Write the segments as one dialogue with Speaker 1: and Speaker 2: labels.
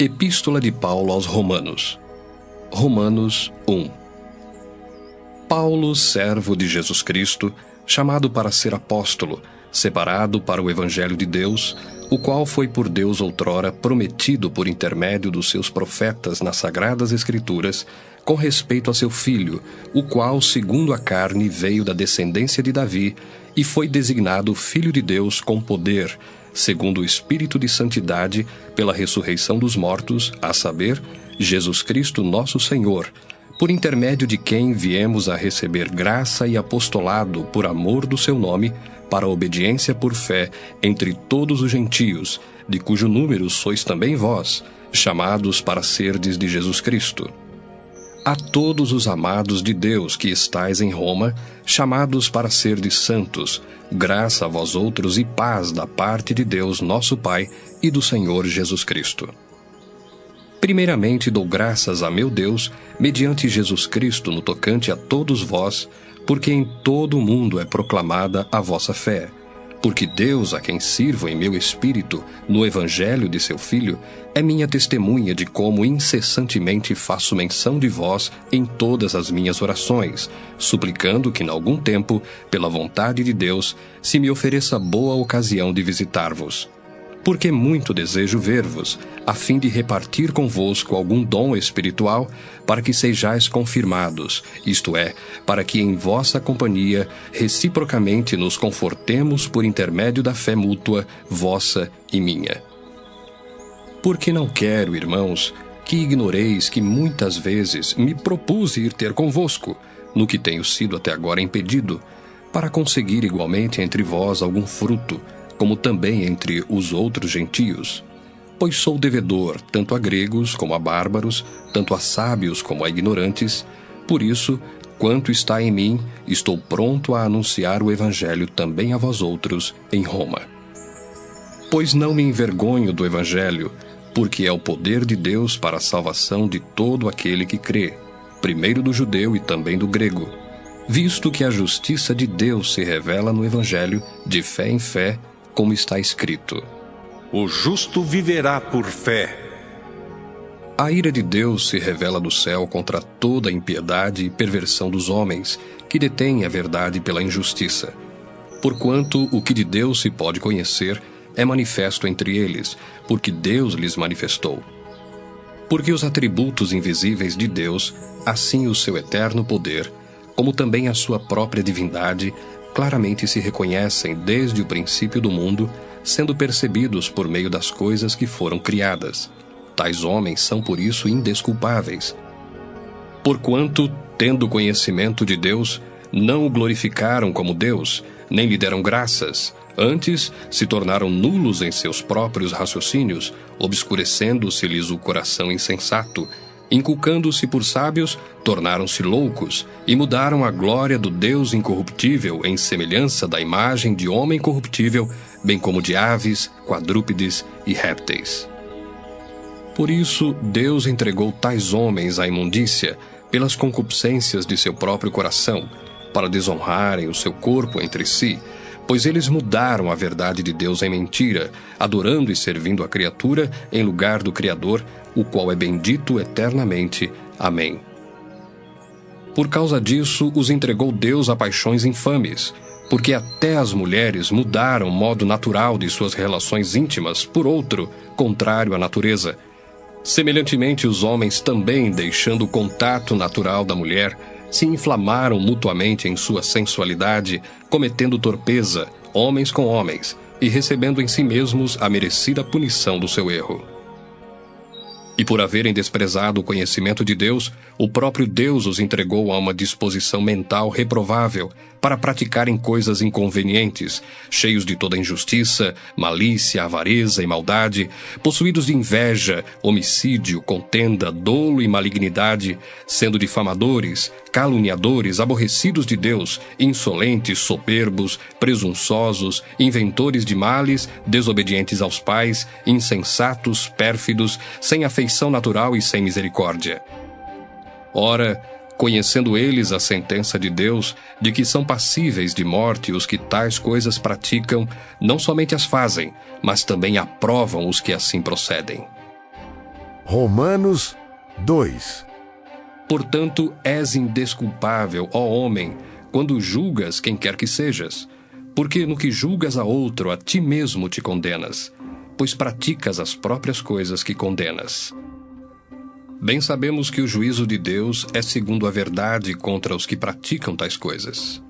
Speaker 1: Epístola de Paulo aos Romanos. Romanos 1. Paulo, servo de Jesus Cristo, chamado para ser apóstolo, separado para o Evangelho de Deus, o qual foi por Deus outrora prometido por intermédio dos seus profetas nas Sagradas Escrituras, com respeito a seu Filho, o qual, segundo a carne, veio da descendência de Davi e foi designado Filho de Deus com poder, segundo o Espírito de Santidade, pela ressurreição dos mortos, a saber, Jesus Cristo nosso Senhor, por intermédio de quem viemos a receber graça e apostolado por amor do seu nome, para a obediência por fé entre todos os gentios, de cujo número sois também vós, chamados para serdes de Jesus Cristo. A todos os amados de Deus que estais em Roma, chamados para serdes santos, graça a vós outros e paz da parte de Deus nosso Pai e do Senhor Jesus Cristo. Primeiramente dou graças a meu Deus, mediante Jesus Cristo no tocante a todos vós, porque em todo o mundo é proclamada a vossa fé. Porque Deus, a quem sirvo em meu espírito, no Evangelho de seu Filho, é minha testemunha de como incessantemente faço menção de vós em todas as minhas orações, suplicando que, em algum tempo, pela vontade de Deus, se me ofereça boa ocasião de visitar-vos. Porque muito desejo ver-vos, a fim de repartir convosco algum dom espiritual, para que sejais confirmados, isto é, para que em vossa companhia reciprocamente nos confortemos por intermédio da fé mútua, vossa e minha. Porque não quero, irmãos, que ignoreis que muitas vezes me propus ir ter convosco, no que tenho sido até agora impedido, para conseguir igualmente entre vós algum fruto, como também entre os outros gentios. Pois sou devedor tanto a gregos como a bárbaros, tanto a sábios como a ignorantes. Por isso, quanto está em mim, estou pronto a anunciar o Evangelho também a vós outros em Roma. Pois não me envergonho do Evangelho, porque é o poder de Deus para a salvação de todo aquele que crê, primeiro do judeu e também do grego, visto que a justiça de Deus se revela no Evangelho, de fé em fé, como está escrito:
Speaker 2: o justo viverá por fé.
Speaker 1: A ira de Deus se revela do céu contra toda a impiedade e perversão dos homens, que detêm a verdade pela injustiça. Porquanto o que de Deus se pode conhecer é manifesto entre eles, porque Deus lhes manifestou. Porque os atributos invisíveis de Deus, assim o seu eterno poder, como também a sua própria divindade, claramente se reconhecem desde o princípio do mundo, sendo percebidos por meio das coisas que foram criadas. Tais homens são por isso indesculpáveis. Porquanto, tendo conhecimento de Deus, não o glorificaram como Deus, nem lhe deram graças, antes se tornaram nulos em seus próprios raciocínios, obscurecendo-se-lhes o coração insensato, inculcando-se por sábios, tornaram-se loucos e mudaram a glória do Deus incorruptível em semelhança da imagem de homem corruptível, bem como de aves, quadrúpedes e répteis. Por isso, Deus entregou tais homens à imundícia, pelas concupiscências de seu próprio coração, para desonrarem o seu corpo entre si, pois eles mudaram a verdade de Deus em mentira, adorando e servindo a criatura em lugar do Criador, o qual é bendito eternamente. Amém. Por causa disso, os entregou Deus a paixões infames, porque até as mulheres mudaram o modo natural de suas relações íntimas por outro, contrário à natureza. Semelhantemente, os homens também, deixando o contato natural da mulher, se inflamaram mutuamente em sua sensualidade, cometendo torpeza, homens com homens, e recebendo em si mesmos a merecida punição do seu erro. E por haverem desprezado o conhecimento de Deus, o próprio Deus os entregou a uma disposição mental reprovável para praticarem coisas inconvenientes, cheios de toda injustiça, malícia, avareza e maldade, possuídos de inveja, homicídio, contenda, dolo e malignidade, sendo difamadores, caluniadores, aborrecidos de Deus, insolentes, soberbos, presunçosos, inventores de males, desobedientes aos pais, insensatos, pérfidos, sem afeição natural e sem misericórdia. Ora, conhecendo eles a sentença de Deus, de que são passíveis de morte os que tais coisas praticam, não somente as fazem, mas também aprovam os que assim procedem.
Speaker 3: Romanos 2.
Speaker 1: Portanto, és indesculpável, ó homem, quando julgas quem quer que sejas, porque no que julgas a outro, a ti mesmo te condenas, pois praticas as próprias coisas que condenas. Bem sabemos que o juízo de Deus é segundo a verdade contra os que praticam tais coisas.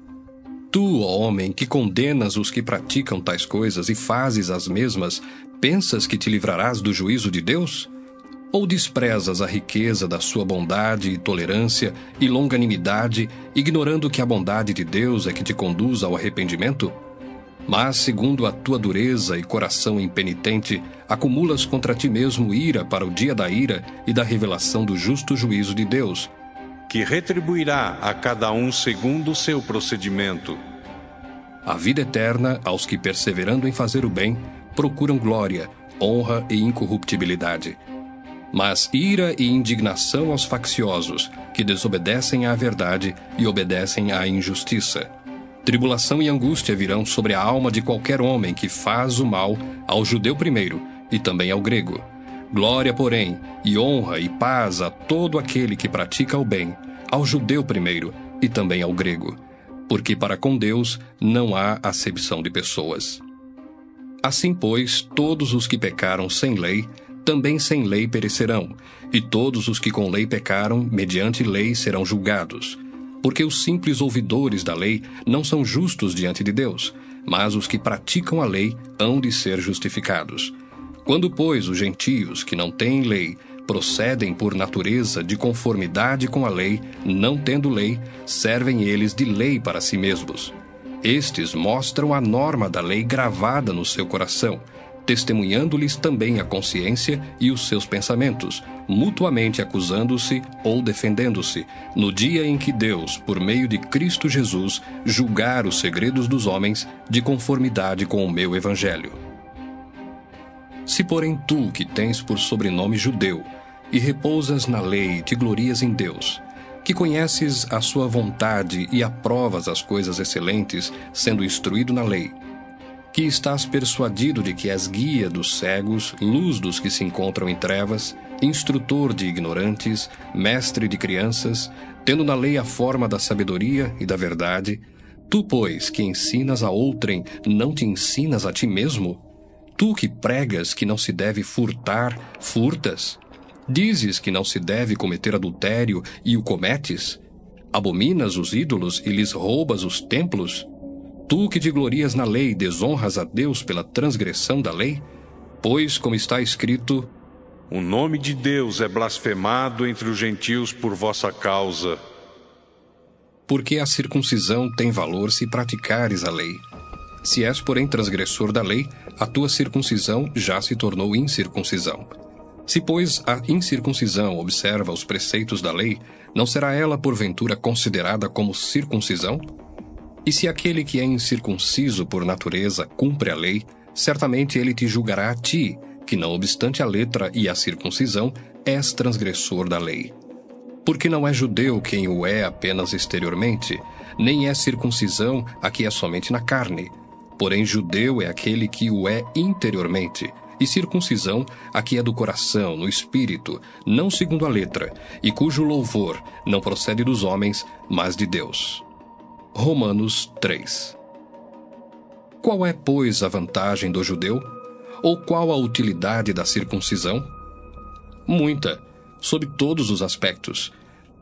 Speaker 1: Tu, ó homem, que condenas os que praticam tais coisas e fazes as mesmas, pensas que te livrarás do juízo de Deus? Ou desprezas a riqueza da sua bondade e tolerância e longanimidade, ignorando que a bondade de Deus é que te conduz ao arrependimento? Mas, segundo a tua dureza e coração impenitente, acumulas contra ti mesmo ira para o dia da ira e da revelação do justo juízo de Deus,
Speaker 2: que retribuirá a cada um segundo o seu procedimento.
Speaker 1: a vida eterna aos que, perseverando em fazer o bem, procuram glória, honra e incorruptibilidade. Mas ira e indignação aos facciosos, que desobedecem à verdade e obedecem à injustiça. Tribulação e angústia virão sobre a alma de qualquer homem que faz o mal, ao judeu primeiro, e também ao grego. Glória, porém, e honra e paz a todo aquele que pratica o bem, ao judeu primeiro, e também ao grego. Porque para com Deus não há acepção de pessoas. Assim, pois, todos os que pecaram sem lei, também sem lei perecerão, e todos os que com lei pecaram, mediante lei serão julgados. Porque os simples ouvidores da lei não são justos diante de Deus, mas os que praticam a lei hão de ser justificados. Quando, pois, os gentios, que não têm lei, procedem por natureza de conformidade com a lei, não tendo lei, servem eles de lei para si mesmos. Estes mostram a norma da lei gravada no seu coração, testemunhando-lhes também a consciência e os seus pensamentos, mutuamente acusando-se ou defendendo-se, no dia em que Deus, por meio de Cristo Jesus, julgar os segredos dos homens de conformidade com o meu evangelho. Se, porém, tu, que tens por sobrenome judeu, e repousas na lei e te glorias em Deus, que conheces a sua vontade e aprovas as coisas excelentes, sendo instruído na lei, que estás persuadido de que és guia dos cegos, luz dos que se encontram em trevas, instrutor de ignorantes, mestre de crianças, tendo na lei a forma da sabedoria e da verdade, tu, pois, que ensinas a outrem, não te ensinas a ti mesmo? Tu que pregas que não se deve furtar, furtas? Dizes que não se deve cometer adultério e o cometes? Abominas os ídolos e lhes roubas os templos? Tu que te glorias na lei, desonras a Deus pela transgressão da lei? Pois, como está escrito,
Speaker 2: o nome de Deus é blasfemado entre os gentios por vossa causa.
Speaker 1: Porque a circuncisão tem valor se praticares a lei. Se és, porém, transgressor da lei, a tua circuncisão já se tornou incircuncisão. Se, pois, a incircuncisão observa os preceitos da lei, não será ela, porventura, considerada como circuncisão? E se aquele que é incircunciso por natureza cumpre a lei, certamente ele te julgará a ti, que não obstante a letra e a circuncisão, és transgressor da lei. Porque não é judeu quem o é apenas exteriormente, nem é circuncisão a que é somente na carne. Porém judeu é aquele que o é interiormente, e circuncisão a que é do coração, no espírito, não segundo a letra, e cujo louvor não procede dos homens, mas de Deus. Romanos 3. Qual é, pois, a vantagem do judeu? Ou qual a utilidade da circuncisão? Muita, sob todos os aspectos,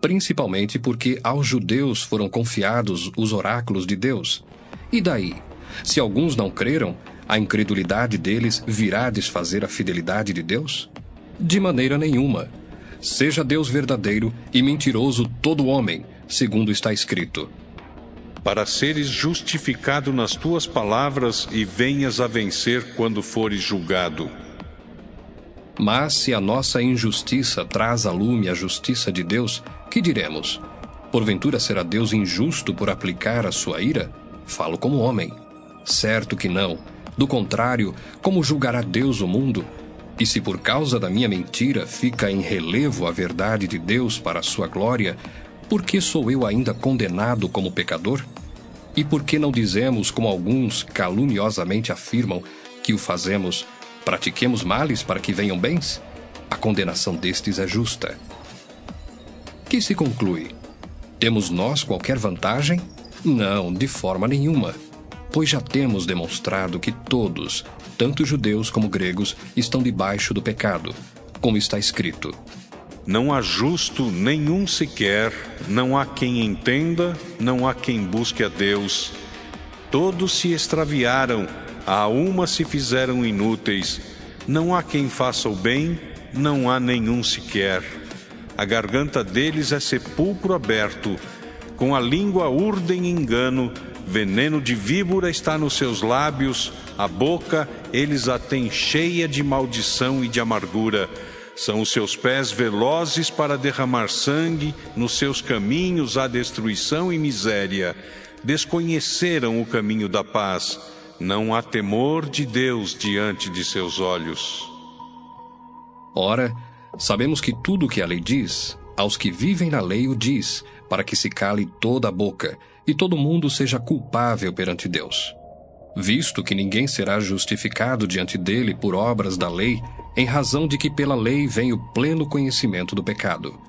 Speaker 1: principalmente porque aos judeus foram confiados os oráculos de Deus. E daí? Se alguns não creram, a incredulidade deles virá desfazer a fidelidade de Deus? De maneira nenhuma. Seja Deus verdadeiro e mentiroso todo homem, segundo está escrito.
Speaker 2: Para seres justificado nas tuas palavras e venhas a vencer quando fores julgado.
Speaker 1: Mas se a nossa injustiça traz à lume a justiça de Deus, que diremos? Porventura será Deus injusto por aplicar a sua ira? Falo como homem. Certo que não. Do contrário, como julgará Deus o mundo? E se por causa da minha mentira fica em relevo a verdade de Deus para a sua glória, por que sou eu ainda condenado como pecador? E por que não dizemos, como alguns caluniosamente afirmam, que o fazemos, pratiquemos males para que venham bens? a condenação destes é justa. Que se conclui? Temos nós qualquer vantagem? Não, de forma nenhuma, pois já temos demonstrado que todos, tanto judeus como gregos, estão debaixo do pecado, como está escrito:
Speaker 2: Não há justo nenhum sequer, não há quem entenda, não há quem busque a Deus. Todos se extraviaram, a uma se fizeram inúteis. Não há quem faça o bem, não há nenhum sequer. A garganta deles é sepulcro aberto, com a língua urdem engano, veneno de víbora está nos seus lábios, a boca eles a têm cheia de maldição e de amargura. São os seus pés velozes para derramar sangue, nos seus caminhos há destruição e miséria. Desconheceram o caminho da paz, não há temor de Deus diante de seus olhos.
Speaker 1: Ora, sabemos que tudo o que a lei diz, aos que vivem na lei o diz, para que se cale toda a boca, e todo mundo seja culpável perante Deus. Visto que ninguém será justificado diante dele por obras da lei, em razão de que pela lei vem o pleno conhecimento do pecado.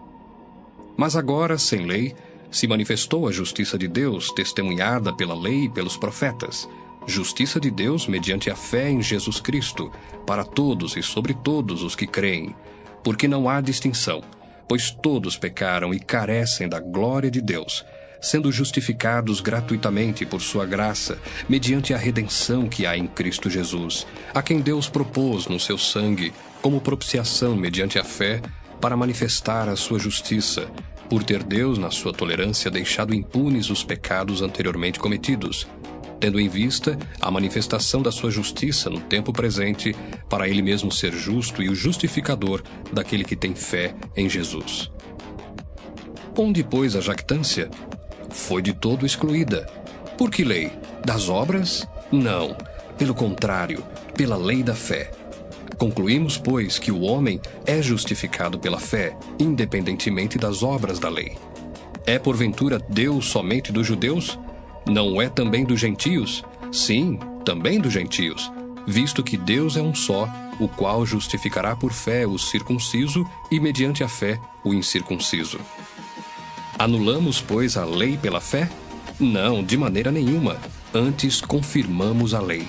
Speaker 1: Mas agora, sem lei, se manifestou a justiça de Deus, testemunhada pela lei e pelos profetas, justiça de Deus mediante a fé em Jesus Cristo, para todos e sobre todos os que creem, porque não há distinção, pois todos pecaram e carecem da glória de Deus, sendo justificados gratuitamente por sua graça, mediante a redenção que há em Cristo Jesus, a quem Deus propôs no seu sangue, como propiciação mediante a fé, para manifestar a sua justiça, por ter Deus, na sua tolerância, deixado impunes os pecados anteriormente cometidos, tendo em vista a manifestação da sua justiça no tempo presente, para ele mesmo ser justo e o justificador daquele que tem fé em Jesus. Onde, pois, a jactância? Foi de todo excluída. Por que lei? Das obras? Não. Pelo contrário, pela lei da fé. Concluímos, pois, que o homem é justificado pela fé, independentemente das obras da lei. É, porventura, Deus somente dos judeus? Não é também dos gentios? Sim, também dos gentios, visto que Deus é um só, o qual justificará por fé o circunciso e, mediante a fé, o incircunciso. Anulamos, pois, a lei pela fé? Não, de maneira nenhuma. Antes confirmamos a lei.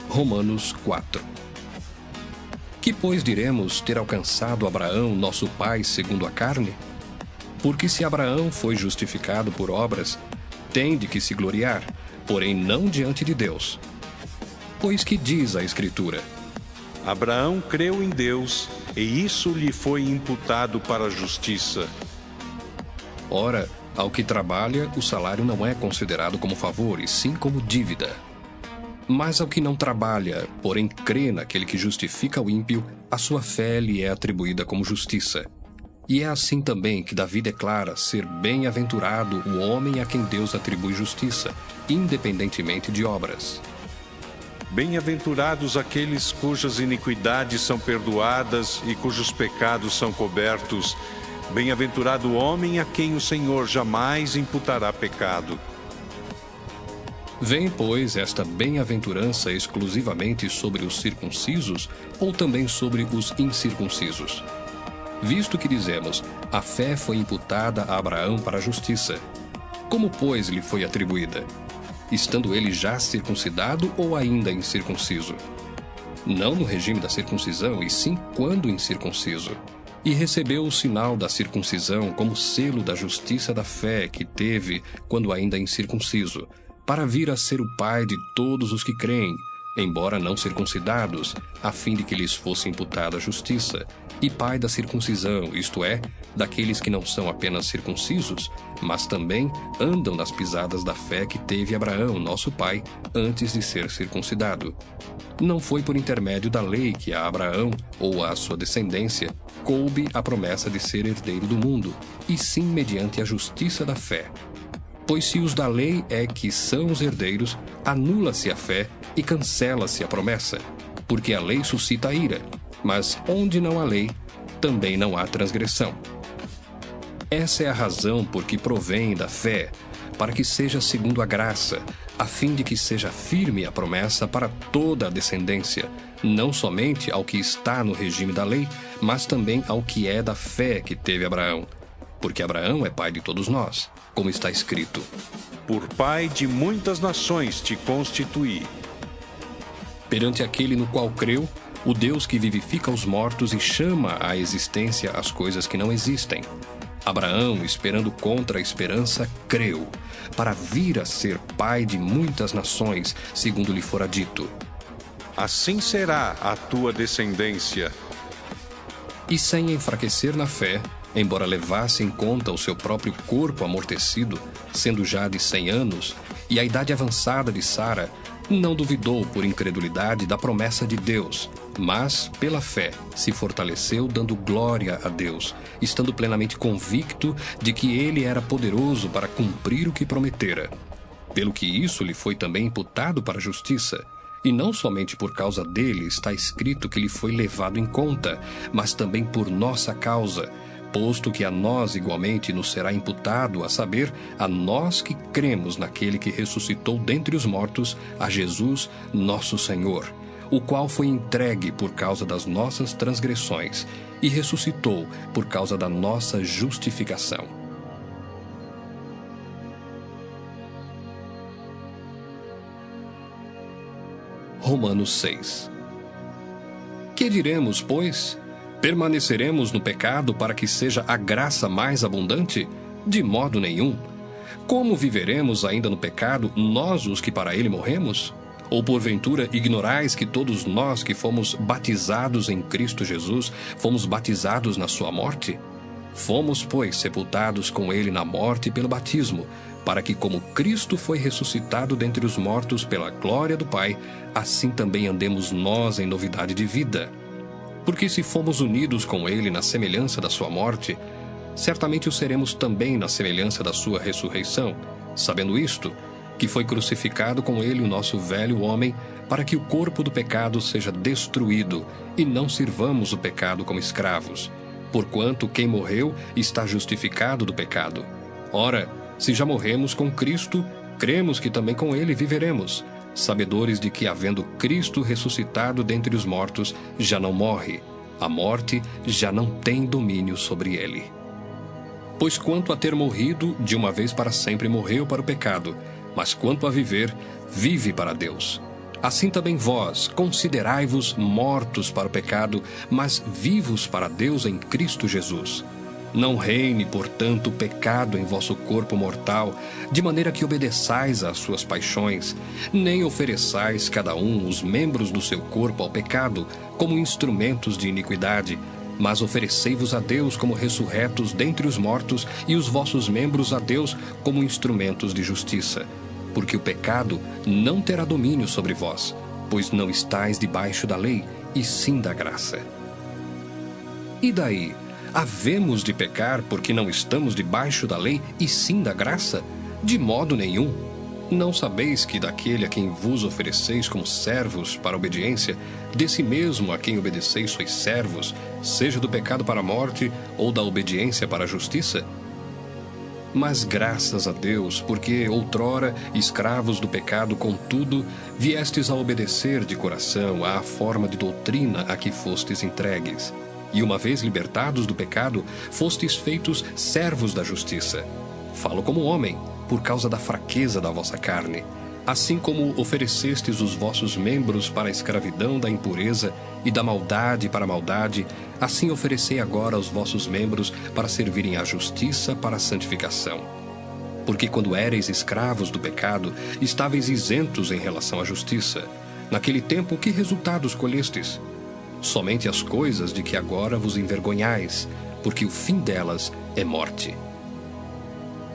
Speaker 1: Romanos 4. Que, pois, diremos ter alcançado Abraão, nosso pai, segundo a carne? Porque se Abraão foi justificado por obras, tem de que se gloriar, porém não diante de Deus. Pois que diz a Escritura:
Speaker 2: Abraão creu em Deus, e isso lhe foi imputado para a justiça.
Speaker 1: Ora, ao que trabalha, o salário não é considerado como favor, e sim como dívida. Mas ao que não trabalha, porém crê naquele que justifica o ímpio, a sua fé lhe é atribuída como justiça. E é assim também que Davi declara ser bem-aventurado o homem a quem Deus atribui justiça, independentemente de obras.
Speaker 2: Bem-aventurados aqueles cujas iniquidades são perdoadas e cujos pecados são cobertos. Bem-aventurado o homem a quem o Senhor jamais imputará pecado.
Speaker 1: Vem, pois, esta bem-aventurança exclusivamente sobre os circuncisos ou também sobre os incircuncisos? Visto que dizemos, a fé foi imputada a Abraão para a justiça. Como, pois, lhe foi atribuída? Estando ele já circuncidado ou ainda incircunciso? Não no regime da circuncisão, e sim quando incircunciso. E recebeu o sinal da circuncisão como selo da justiça da fé que teve quando ainda incircunciso, para vir a ser o pai de todos os que creem, embora não circuncidados, a fim de que lhes fosse imputada a justiça, e pai da circuncisão, isto é, daqueles que não são apenas circuncisos, mas também andam nas pisadas da fé que teve Abraão, nosso pai, antes de ser circuncidado. Não foi por intermédio da lei que a Abraão, ou à sua descendência, coube a promessa de ser herdeiro do mundo, e sim mediante a justiça da fé. Pois se os da lei é que são os herdeiros, anula-se a fé e cancela-se a promessa, porque a lei suscita a ira, mas onde não há lei, também não há transgressão. Essa é a razão por que provém da fé, para que seja segundo a graça, a fim de que seja firme a promessa para toda a descendência, não somente ao que está no regime da lei, mas também ao que é da fé que teve Abraão. Porque Abraão é pai de todos nós, como está escrito:
Speaker 2: Por pai de muitas nações te constituí.
Speaker 1: Perante aquele no qual creu, o Deus que vivifica os mortos e chama à existência as coisas que não existem. Abraão, esperando contra a esperança, creu, para vir a ser pai de muitas nações, segundo lhe fora dito:
Speaker 2: Assim será a tua descendência.
Speaker 1: E sem enfraquecer na fé, embora levasse em conta o seu próprio corpo amortecido, sendo já de 100 anos, e a idade avançada de Sara, não duvidou por incredulidade da promessa de Deus, mas, pela fé, se fortaleceu dando glória a Deus, estando plenamente convicto de que ele era poderoso para cumprir o que prometera. Pelo que isso lhe foi também imputado para a justiça. E não somente por causa dele está escrito que lhe foi levado em conta, mas também por nossa causa, posto que a nós igualmente nos será imputado, a saber, a nós que cremos naquele que ressuscitou dentre os mortos, a Jesus, nosso Senhor, o qual foi entregue por causa das nossas transgressões e ressuscitou por causa da nossa justificação. Romanos 6. Que diremos, pois? Permaneceremos no pecado para que seja a graça mais abundante? De modo nenhum. Como viveremos ainda no pecado, nós os que para ele morremos? Ou porventura ignorais que todos nós que fomos batizados em Cristo Jesus, fomos batizados na sua morte? Fomos, pois, sepultados com ele na morte pelo batismo, para que, como Cristo foi ressuscitado dentre os mortos pela glória do Pai, assim também andemos nós em novidade de vida. Porque se fomos unidos com ele na semelhança da sua morte, certamente o seremos também na semelhança da sua ressurreição, sabendo isto, que foi crucificado com ele o nosso velho homem, para que o corpo do pecado seja destruído, e não sirvamos o pecado como escravos. Porquanto quem morreu está justificado do pecado. Ora, se já morremos com Cristo, cremos que também com ele viveremos, sabedores de que, havendo Cristo ressuscitado dentre os mortos, já não morre, a morte já não tem domínio sobre ele. Pois quanto a ter morrido, de uma vez para sempre morreu para o pecado, mas quanto a viver, vive para Deus. Assim também vós, considerai-vos mortos para o pecado, mas vivos para Deus em Cristo Jesus. Não reine, portanto, o pecado em vosso corpo mortal, de maneira que obedeçais às suas paixões, nem ofereçais cada um os membros do seu corpo ao pecado, como instrumentos de iniquidade, mas oferecei-vos a Deus como ressurretos dentre os mortos, e os vossos membros a Deus como instrumentos de justiça. Porque o pecado não terá domínio sobre vós, pois não estáis debaixo da lei, e sim da graça. E daí? Havemos de pecar porque não estamos debaixo da lei e sim da graça? De modo nenhum. Não sabeis que daquele a quem vos ofereceis como servos para a obediência, desse mesmo a quem obedeceis sois servos, seja do pecado para a morte ou da obediência para a justiça? Mas graças a Deus, porque outrora, escravos do pecado, contudo, viestes a obedecer de coração à forma de doutrina a que fostes entregues. E uma vez libertados do pecado, fostes feitos servos da justiça. Falo como homem, por causa da fraqueza da vossa carne. Assim como oferecestes os vossos membros para a escravidão da impureza e da maldade para a maldade, assim oferecei agora os vossos membros para servirem à justiça para a santificação. Porque quando éreis escravos do pecado, estáveis isentos em relação à justiça. Naquele tempo, que resultados colhestes? Somente as coisas de que agora vos envergonhais, porque o fim delas é morte.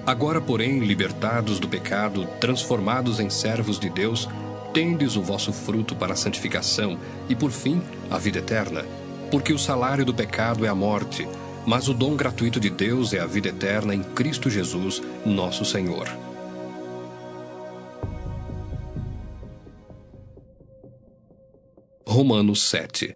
Speaker 1: Agora, porém, libertados do pecado, transformados em servos de Deus, tendes o vosso fruto para a santificação e, por fim, a vida eterna. Porque o salário do pecado é a morte, mas o dom gratuito de Deus é a vida eterna em Cristo Jesus, nosso Senhor. Romanos 7.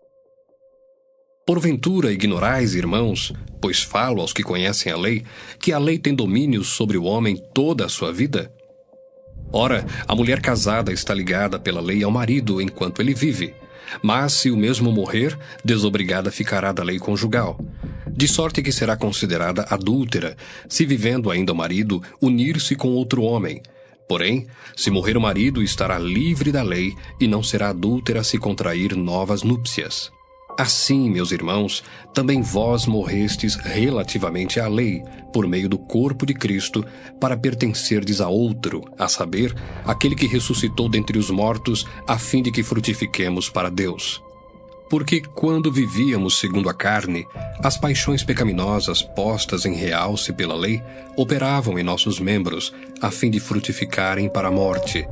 Speaker 1: Porventura ignorais, irmãos, pois falo aos que conhecem a lei, que a lei tem domínio sobre o homem toda a sua vida? Ora, a mulher casada está ligada pela lei ao marido enquanto ele vive. Mas, se o mesmo morrer, desobrigada ficará da lei conjugal. De sorte que será considerada adúltera, se vivendo ainda o marido, unir-se com outro homem. Porém, se morrer o marido, estará livre da lei e não será adúltera se contrair novas núpcias. Assim, meus irmãos, também vós morrestes relativamente à lei, por meio do corpo de Cristo, para pertencerdes a outro, a saber, aquele que ressuscitou dentre os mortos, a fim de que frutifiquemos para Deus. Porque, quando vivíamos segundo a carne, as paixões pecaminosas postas em realce pela lei operavam em nossos membros, a fim de frutificarem para a morte.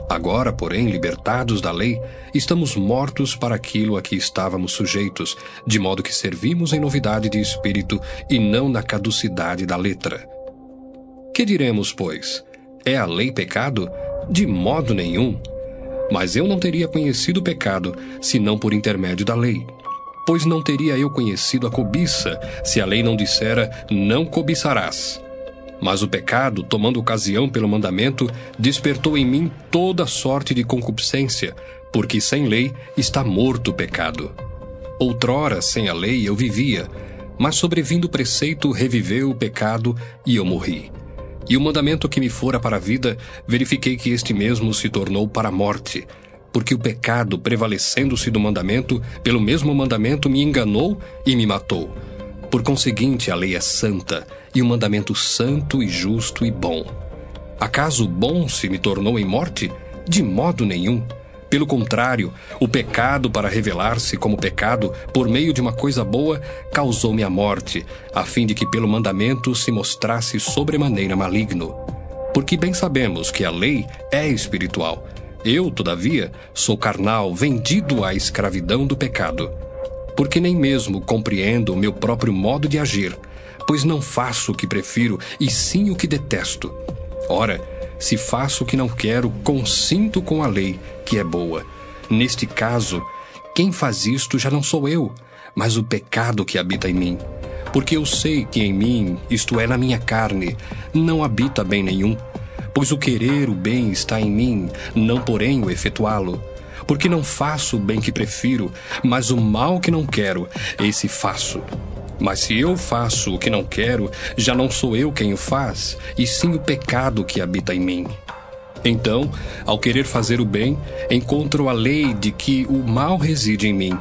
Speaker 1: Agora, porém, libertados da lei, estamos mortos para aquilo a que estávamos sujeitos, de modo que servimos em novidade de espírito e não na caducidade da letra. Que diremos, pois? É a lei pecado? De modo nenhum. Mas eu não teria conhecido o pecado, senão por intermédio da lei. Pois não teria eu conhecido a cobiça, se a lei não dissera, não cobiçarás. Mas o pecado, tomando ocasião pelo mandamento, despertou em mim toda sorte de concupiscência, porque sem lei está morto o pecado. Outrora, sem a lei, eu vivia, mas sobrevindo o preceito, reviveu o pecado e eu morri. E o mandamento que me fora para a vida, verifiquei que este mesmo se tornou para a morte, porque o pecado, prevalecendo-se do mandamento, pelo mesmo mandamento me enganou e me matou. Por conseguinte, a lei é santa, e o mandamento santo e justo e bom. Acaso o bom se me tornou em morte? De modo nenhum. Pelo contrário, o pecado, para revelar-se como pecado, por meio de uma coisa boa, causou-me a morte, a fim de que pelo mandamento se mostrasse sobremaneira maligno. Porque bem sabemos que a lei é espiritual. Eu, todavia, sou carnal, vendido à escravidão do pecado. Porque nem mesmo compreendo o meu próprio modo de agir, pois não faço o que prefiro, e sim o que detesto. Ora, se faço o que não quero, consinto com a lei, que é boa. Neste caso, quem faz isto já não sou eu, mas o pecado que habita em mim. Porque eu sei que em mim, isto é, na minha carne, não habita bem nenhum. Pois o querer o bem está em mim, não porém o efetuá-lo. Porque não faço o bem que prefiro, mas o mal que não quero, esse faço. Mas se eu faço o que não quero, já não sou eu quem o faz, e sim o pecado que habita em mim. Então, ao querer fazer o bem, encontro a lei de que o mal reside em mim,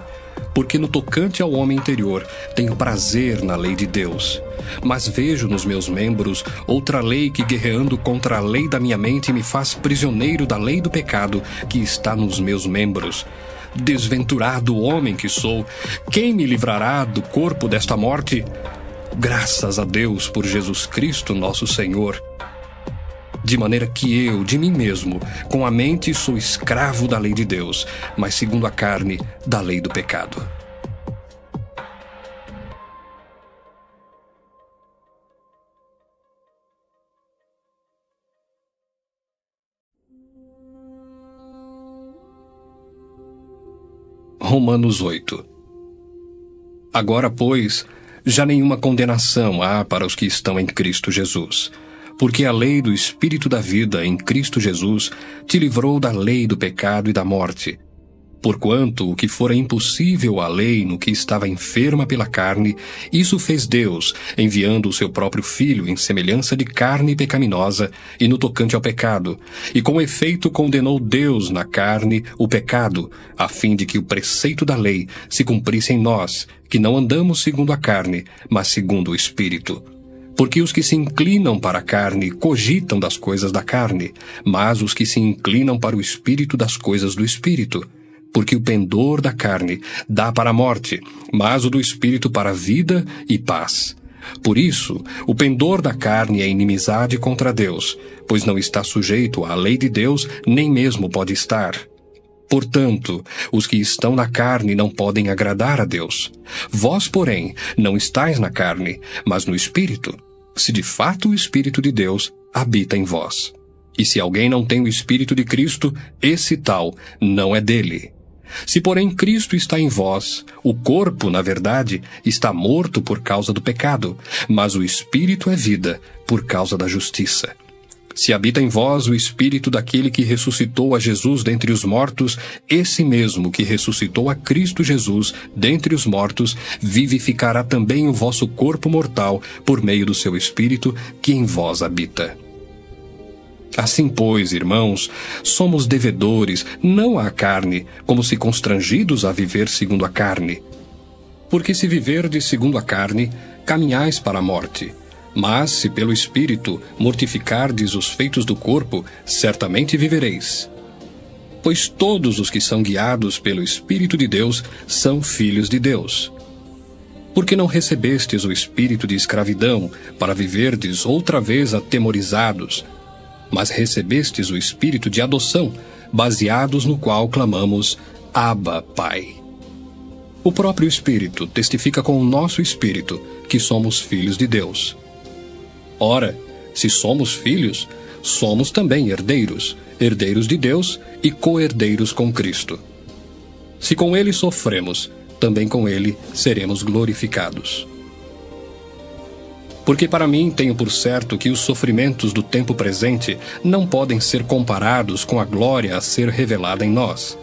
Speaker 1: porque no tocante ao homem interior tenho prazer na lei de Deus. Mas vejo nos meus membros outra lei que, guerreando contra a lei da minha mente, me faz prisioneiro da lei do pecado que está nos meus membros. Desventurado homem que sou, quem me livrará do corpo desta morte? Graças a Deus por Jesus Cristo nosso Senhor. De maneira que eu, de mim mesmo, com a mente sou escravo da lei de Deus, mas segundo a carne, da lei do pecado. Romanos 8. Agora, pois, já nenhuma condenação há para os que estão em Cristo Jesus. Porque a lei do Espírito da vida em Cristo Jesus te livrou da lei do pecado e da morte. Porquanto o que fora impossível à lei no que estava enferma pela carne, isso fez Deus, enviando o seu próprio Filho em semelhança de carne pecaminosa e no tocante ao pecado, e com efeito condenou Deus na carne o pecado, a fim de que o preceito da lei se cumprisse em nós, que não andamos segundo a carne, mas segundo o Espírito. Porque os que se inclinam para a carne cogitam das coisas da carne, mas os que se inclinam para o Espírito das coisas do Espírito. Porque o pendor da carne dá para a morte, mas o do Espírito para a vida e paz. Por isso, o pendor da carne é inimizade contra Deus, pois não está sujeito à lei de Deus, nem mesmo pode estar. Portanto, os que estão na carne não podem agradar a Deus. Vós, porém, não estáis na carne, mas no Espírito, se de fato o Espírito de Deus habita em vós. E se alguém não tem o Espírito de Cristo, esse tal não é dele. Se, porém, Cristo está em vós, o corpo, na verdade, está morto por causa do pecado, mas o Espírito é vida por causa da justiça. Se habita em vós o Espírito daquele que ressuscitou a Jesus dentre os mortos, esse mesmo que ressuscitou a Cristo Jesus dentre os mortos, vivificará também o vosso corpo mortal por meio do seu Espírito que em vós habita. Assim, pois, irmãos, somos devedores, não à carne, como se constrangidos a viver segundo a carne. Porque se viverdes segundo a carne, caminhais para a morte. Mas, se pelo Espírito mortificardes os feitos do corpo, certamente vivereis. Pois todos os que são guiados pelo Espírito de Deus são filhos de Deus. Porque não recebestes o espírito de escravidão, para viverdes outra vez atemorizados, mas recebestes o espírito de adoção, baseados no qual clamamos, Abba, Pai. O próprio Espírito testifica com o nosso espírito que somos filhos de Deus. Ora, se somos filhos, somos também herdeiros, herdeiros de Deus e co-herdeiros com Cristo. Se com ele sofremos, também com ele seremos glorificados. Porque para mim tenho por certo que os sofrimentos do tempo presente não podem ser comparados com a glória a ser revelada em nós.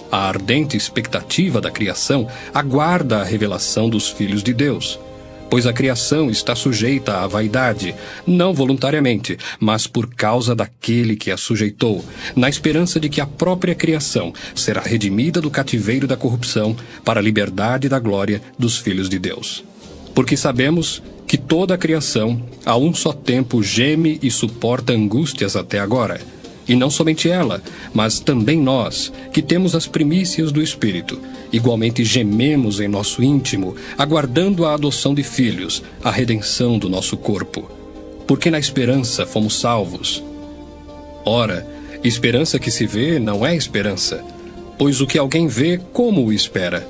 Speaker 1: A ardente expectativa da criação aguarda a revelação dos filhos de Deus. Pois a criação está sujeita à vaidade, não voluntariamente, mas por causa daquele que a sujeitou, na esperança de que a própria criação será redimida do cativeiro da corrupção para a liberdade da glória dos filhos de Deus. Porque sabemos que toda a criação, a um só tempo, geme e suporta angústias até agora. E não somente ela, mas também nós, que temos as primícias do Espírito, igualmente gememos em nosso íntimo, aguardando a adoção de filhos, a redenção do nosso corpo. Porque na esperança fomos salvos. Ora, esperança que se vê não é esperança, pois o que alguém vê, como o espera?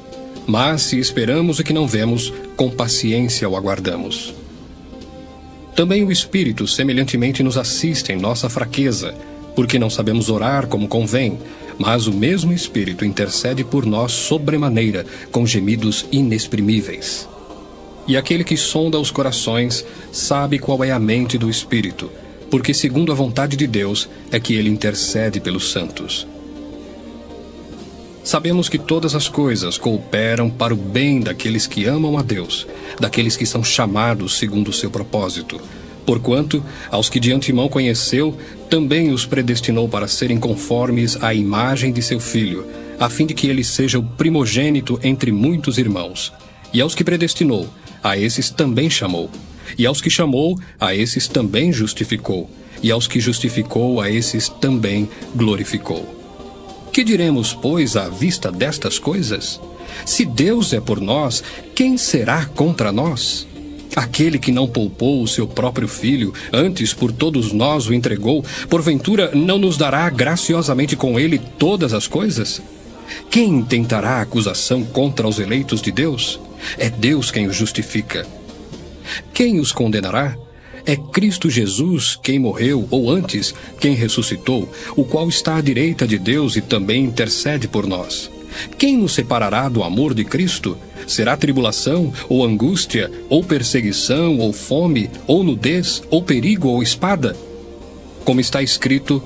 Speaker 1: Mas se esperamos o que não vemos, com paciência o aguardamos. Também o Espírito semelhantemente nos assiste em nossa fraqueza, porque não sabemos orar como convém, mas o mesmo Espírito intercede por nós sobremaneira, com gemidos inexprimíveis. E aquele que sonda os corações sabe qual é a mente do Espírito, porque segundo a vontade de Deus é que ele intercede pelos santos. Sabemos que todas as coisas cooperam para o bem daqueles que amam a Deus, daqueles que são chamados segundo o seu propósito. Porquanto, aos que de antemão conheceu, também os predestinou para serem conformes à imagem de seu Filho, a fim de que ele seja o primogênito entre muitos irmãos. E aos que predestinou, a esses também chamou. E aos que chamou, a esses também justificou. E aos que justificou, a esses também glorificou. Que diremos, pois, à vista destas coisas? Se Deus é por nós, quem será contra nós? Aquele que não poupou o seu próprio Filho, antes por todos nós o entregou, porventura não nos dará graciosamente com ele todas as coisas? Quem intentará acusação contra os eleitos de Deus? É Deus quem os justifica. Quem os condenará? É Cristo Jesus quem morreu, ou antes, quem ressuscitou, o qual está à direita de Deus e também intercede por nós. Quem nos separará do amor de Cristo? Será tribulação, ou angústia, ou perseguição, ou fome, ou nudez, ou perigo, ou espada? Como está escrito: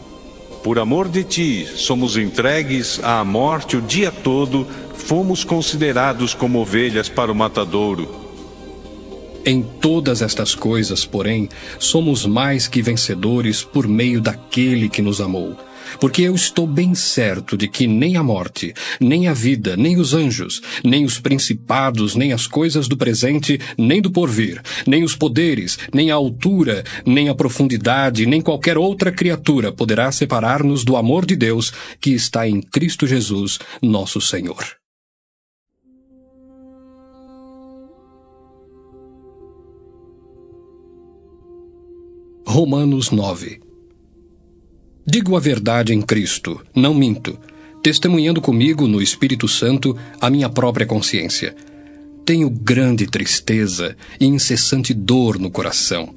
Speaker 2: Por amor de ti, somos entregues à morte o dia todo, fomos considerados como ovelhas para o matadouro.
Speaker 1: Em todas estas coisas, porém, somos mais que vencedores por meio daquele que nos amou. Porque eu estou bem certo de que nem a morte, nem a vida, nem os anjos, nem os principados, nem as coisas do presente, nem do porvir, nem os poderes, nem a altura, nem a profundidade, nem qualquer outra criatura poderá separar-nos do amor de Deus que está em Cristo Jesus, nosso Senhor. Romanos 9. Digo a verdade em Cristo, não minto, testemunhando comigo no Espírito Santo a minha própria consciência. Tenho grande tristeza e incessante dor no coração,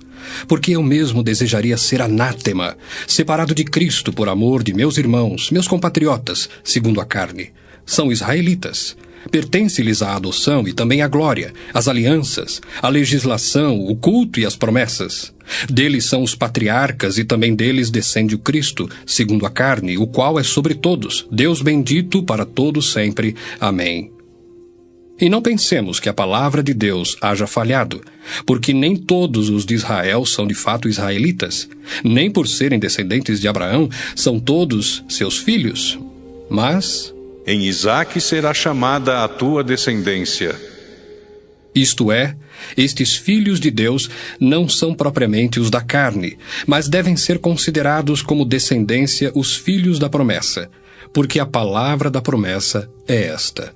Speaker 1: porque eu mesmo desejaria ser anátema, separado de Cristo por amor de meus irmãos, meus compatriotas, segundo a carne. São israelitas. Pertence-lhes a adoção e também a glória, as alianças, a legislação, o culto e as promessas. Deles são os patriarcas e também deles descende o Cristo, segundo a carne, o qual é sobre todos, Deus bendito para todos sempre. Amém. E não pensemos que a palavra de Deus haja falhado, porque nem todos os de Israel são de fato israelitas, nem por serem descendentes de Abraão são todos seus filhos. Mas
Speaker 2: em Isaque será chamada a tua descendência.
Speaker 1: Isto é, estes filhos de Deus não são propriamente os da carne, mas devem ser considerados como descendência os filhos da promessa, porque a palavra da promessa é esta: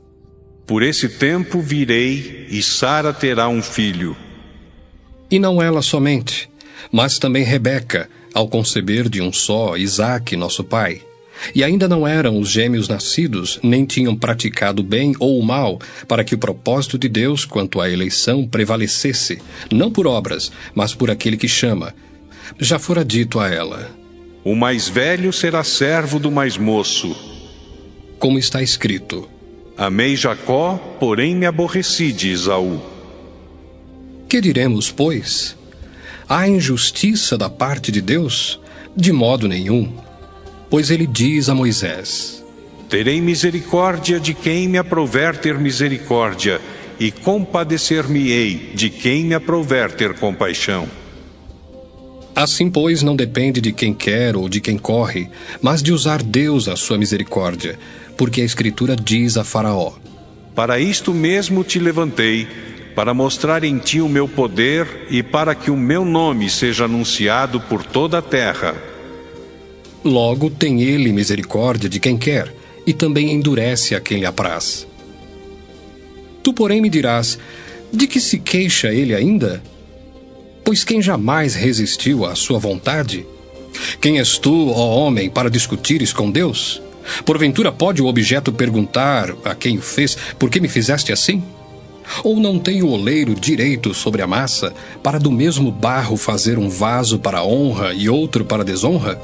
Speaker 2: Por esse tempo virei, e Sara terá um filho.
Speaker 1: E não ela somente, mas também Rebeca, ao conceber de um só, Isaque, nosso pai. E ainda não eram os gêmeos nascidos, nem tinham praticado o bem ou o mal, para que o propósito de Deus quanto à eleição prevalecesse, não por obras, mas por aquele que chama. Já fora dito a ela:
Speaker 2: O mais velho será servo do mais moço.
Speaker 1: Como está escrito:
Speaker 2: Amei Jacó, porém me aborreci de Esaú.
Speaker 1: Que diremos, pois? Há injustiça da parte de Deus? De modo nenhum. Pois ele diz a Moisés:
Speaker 2: Terei misericórdia de quem me aprouver ter misericórdia, e compadecer-me-ei de quem me aprouver ter compaixão.
Speaker 1: Assim, pois, não depende de quem quer ou de quem corre, mas de usar Deus a sua misericórdia, porque a Escritura diz a Faraó:
Speaker 2: Para isto mesmo te levantei, para mostrar em ti o meu poder e para que o meu nome seja anunciado por toda a terra.
Speaker 1: Logo tem ele misericórdia de quem quer, e também endurece a quem lhe apraz. Tu, porém, me dirás: de que se queixa ele ainda? Pois quem jamais resistiu à sua vontade? Quem és tu, ó homem, para discutires com Deus? Porventura pode o objeto perguntar a quem o fez: por que me fizeste assim? Ou não tem o oleiro direito sobre a massa, para do mesmo barro fazer um vaso para honra e outro para desonra?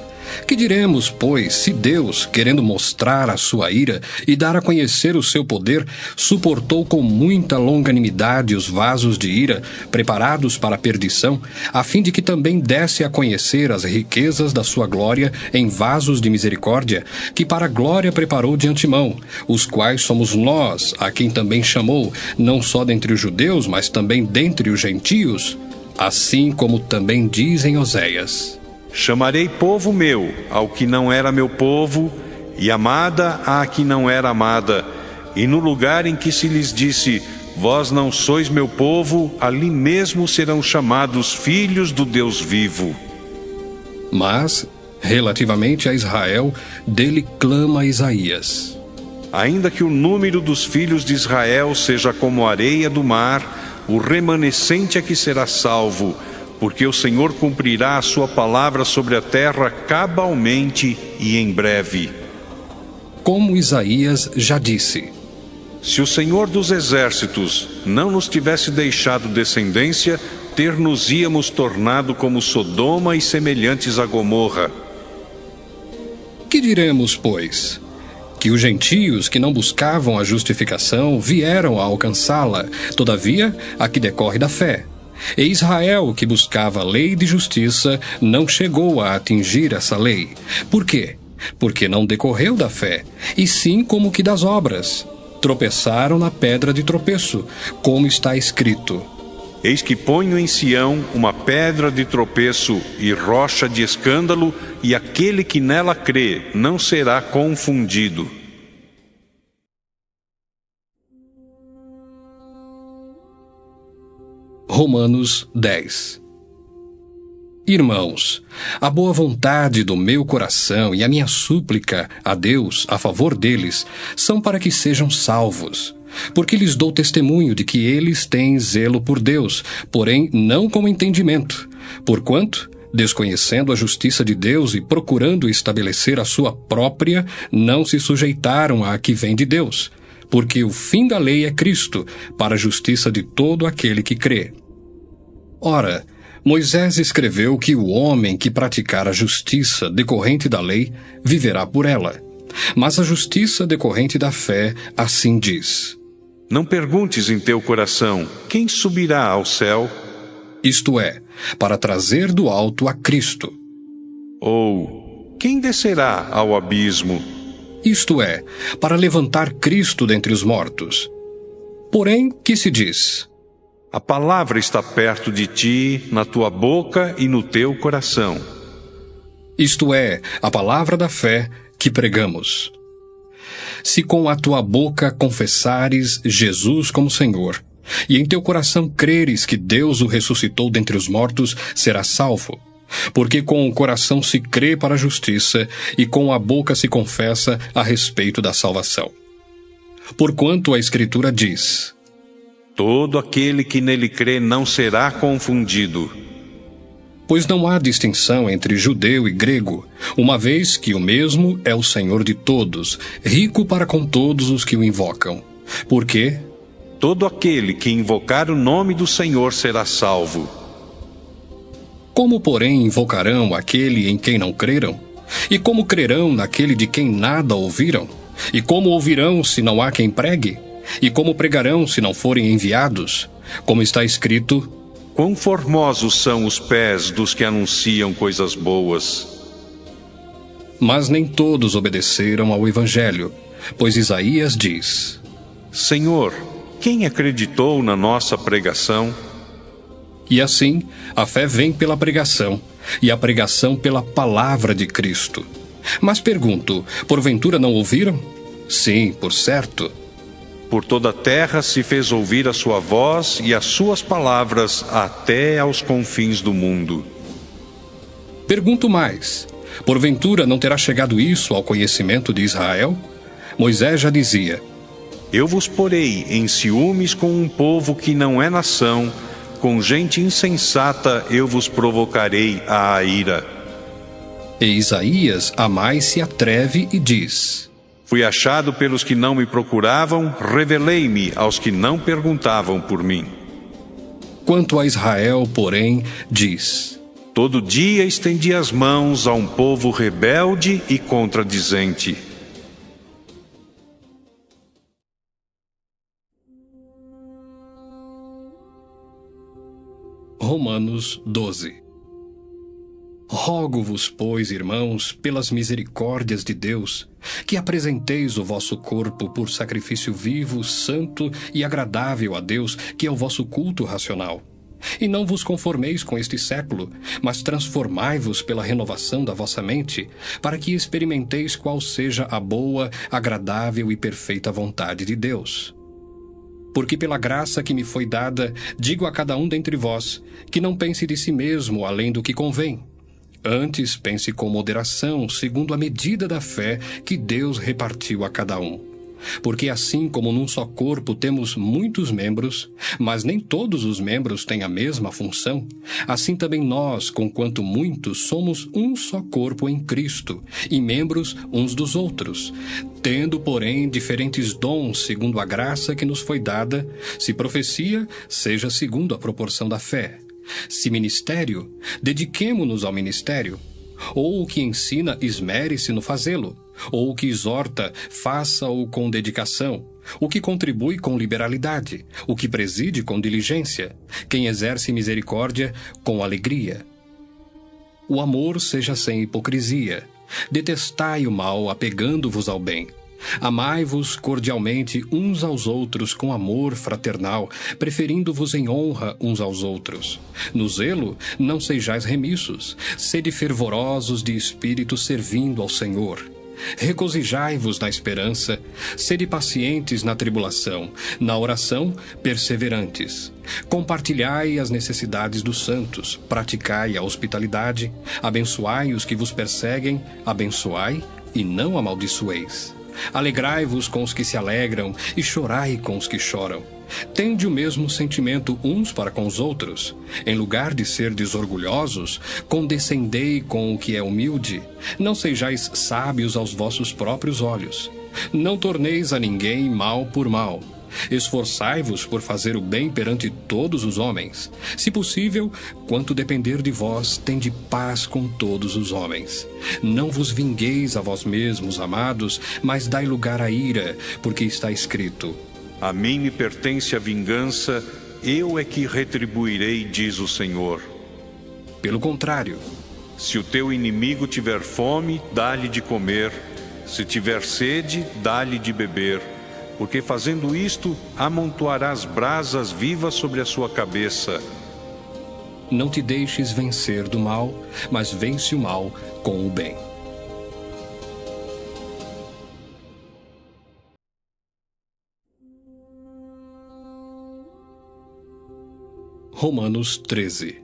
Speaker 1: Que diremos, pois, se Deus, querendo mostrar a sua ira e dar a conhecer o seu poder, suportou com muita longanimidade os vasos de ira, preparados para a perdição, a fim de que também desse a conhecer as riquezas da sua glória em vasos de misericórdia, que para a glória preparou de antemão, os quais somos nós, a quem também chamou, não só dentre os judeus, mas também dentre os gentios? Assim como também diz em Oséias:
Speaker 2: Chamarei povo meu ao que não era meu povo, e amada à que não era amada. E no lugar em que se lhes disse: Vós não sois meu povo, ali mesmo serão chamados filhos do Deus vivo.
Speaker 1: Mas, relativamente a Israel, dele clama Isaías:
Speaker 2: Ainda que o número dos filhos de Israel seja como a areia do mar, o remanescente é que será salvo, porque o Senhor cumprirá a sua palavra sobre a terra cabalmente e em breve.
Speaker 1: Como Isaías já disse:
Speaker 2: Se o Senhor dos exércitos não nos tivesse deixado descendência, ter-nos-íamos tornado como Sodoma e semelhantes a Gomorra.
Speaker 1: Que diremos, pois? Que os gentios que não buscavam a justificação vieram a alcançá-la, todavia, a que decorre da fé. E Israel, que buscava a lei de justiça, não chegou a atingir essa lei. Por quê? Porque não decorreu da fé, e sim como que das obras. Tropeçaram na pedra de tropeço, como está escrito:
Speaker 2: Eis que ponho em Sião uma pedra de tropeço e rocha de escândalo, e aquele que nela crê não será confundido.
Speaker 1: Romanos 10. Irmãos, a boa vontade do meu coração e a minha súplica a Deus a favor deles são para que sejam salvos, porque lhes dou testemunho de que eles têm zelo por Deus, porém não com entendimento, porquanto, desconhecendo a justiça de Deus e procurando estabelecer a sua própria, não se sujeitaram à que vem de Deus, porque o fim da lei é Cristo, para a justiça de todo aquele que crê. Ora, Moisés escreveu que o homem que praticar a justiça decorrente da lei viverá por ela. Mas a justiça decorrente da fé assim diz:
Speaker 2: Não perguntes em teu coração: quem subirá ao céu?
Speaker 1: isto é, para trazer do alto a Cristo.
Speaker 2: Ou, quem descerá ao abismo?
Speaker 1: Isto é, para levantar Cristo dentre os mortos. Porém, que se diz?
Speaker 2: A palavra está perto de ti, na tua boca e no teu coração.
Speaker 1: Isto é, a palavra da fé que pregamos. Se com a tua boca confessares Jesus como Senhor, e em teu coração creres que Deus o ressuscitou dentre os mortos, serás salvo. Porque com o coração se crê para a justiça, e com a boca se confessa a respeito da salvação. Porquanto a Escritura diz:
Speaker 2: todo aquele que nele crê não será confundido.
Speaker 1: Pois não há distinção entre judeu e grego, uma vez que o mesmo é o Senhor de todos, rico para com todos os que o invocam. Porque
Speaker 2: todo aquele que invocar o nome do Senhor será salvo.
Speaker 1: Como, porém, invocarão aquele em quem não creram? E como crerão naquele de quem nada ouviram? E como ouvirão se não há quem pregue? E como pregarão se não forem enviados? Como está escrito:
Speaker 2: quão formosos são os pés dos que anunciam coisas boas.
Speaker 1: Mas nem todos obedeceram ao Evangelho, pois Isaías diz:
Speaker 2: Senhor, quem acreditou na nossa pregação?
Speaker 1: E assim, a fé vem pela pregação, e a pregação pela palavra de Cristo. Mas pergunto, porventura não ouviram? Sim, por certo.
Speaker 2: Por toda a terra se fez ouvir a sua voz e as suas palavras até aos confins do mundo.
Speaker 1: Pergunto mais, porventura não terá chegado isso ao conhecimento de Israel? Moisés já dizia:
Speaker 2: eu vos porei em ciúmes com um povo que não é nação, com gente insensata eu vos provocarei à ira.
Speaker 1: E Isaías a mais se atreve e diz:
Speaker 2: fui achado pelos que não me procuravam, revelei-me aos que não perguntavam por mim.
Speaker 1: Quanto a Israel, porém, diz:
Speaker 2: todo dia estendi as mãos a um povo rebelde e contradizente.
Speaker 1: Romanos 12. Rogo-vos, pois, irmãos, pelas misericórdias de Deus, que apresenteis o vosso corpo por sacrifício vivo, santo e agradável a Deus, que é o vosso culto racional. E não vos conformeis com este século, mas transformai-vos pela renovação da vossa mente, para que experimenteis qual seja a boa, agradável e perfeita vontade de Deus. Porque pela graça que me foi dada, digo a cada um dentre vós, que não pense de si mesmo além do que convém. Antes pense com moderação, segundo a medida da fé que Deus repartiu a cada um. Porque assim como num só corpo temos muitos membros, mas nem todos os membros têm a mesma função, assim também nós, conquanto muitos, somos um só corpo em Cristo, e membros uns dos outros, tendo, porém, diferentes dons segundo a graça que nos foi dada, se profecia, seja segundo a proporção da fé. Se ministério, dediquemo-nos ao ministério. Ou o que ensina, esmere-se no fazê-lo. Ou o que exorta, faça-o com dedicação. O que contribui com liberalidade. O que preside com diligência. Quem exerce misericórdia, com alegria. O amor seja sem hipocrisia. Detestai o mal, apegando-vos ao bem. Amai-vos cordialmente uns aos outros com amor fraternal, preferindo-vos em honra uns aos outros. No zelo, não sejais remissos, sede fervorosos de espírito servindo ao Senhor. Regozijai-vos na esperança, sede pacientes na tribulação, na oração, perseverantes. Compartilhai as necessidades dos santos, praticai a hospitalidade, abençoai os que vos perseguem, abençoai e não amaldiçoeis. Alegrai-vos com os que se alegram e chorai com os que choram. Tende o mesmo sentimento uns para com os outros. Em lugar de serdes orgulhosos, condescendei com o que é humilde. Não sejais sábios aos vossos próprios olhos. Não torneis a ninguém mal por mal. Esforçai-vos por fazer o bem perante todos os homens. Se possível, quanto depender de vós, tende paz com todos os homens. Não vos vingueis a vós mesmos, amados, mas dai lugar à ira, porque está escrito:
Speaker 2: a mim me pertence a vingança, eu é que retribuirei, diz o Senhor.
Speaker 1: Pelo contrário,
Speaker 2: Se o teu inimigo tiver fome, dá-lhe de comer. Se tiver sede, dá-lhe de beber. Porque fazendo isto, amontoarás brasas vivas sobre a sua cabeça.
Speaker 1: não te deixes vencer do mal, mas vence o mal com o bem. Romanos 13.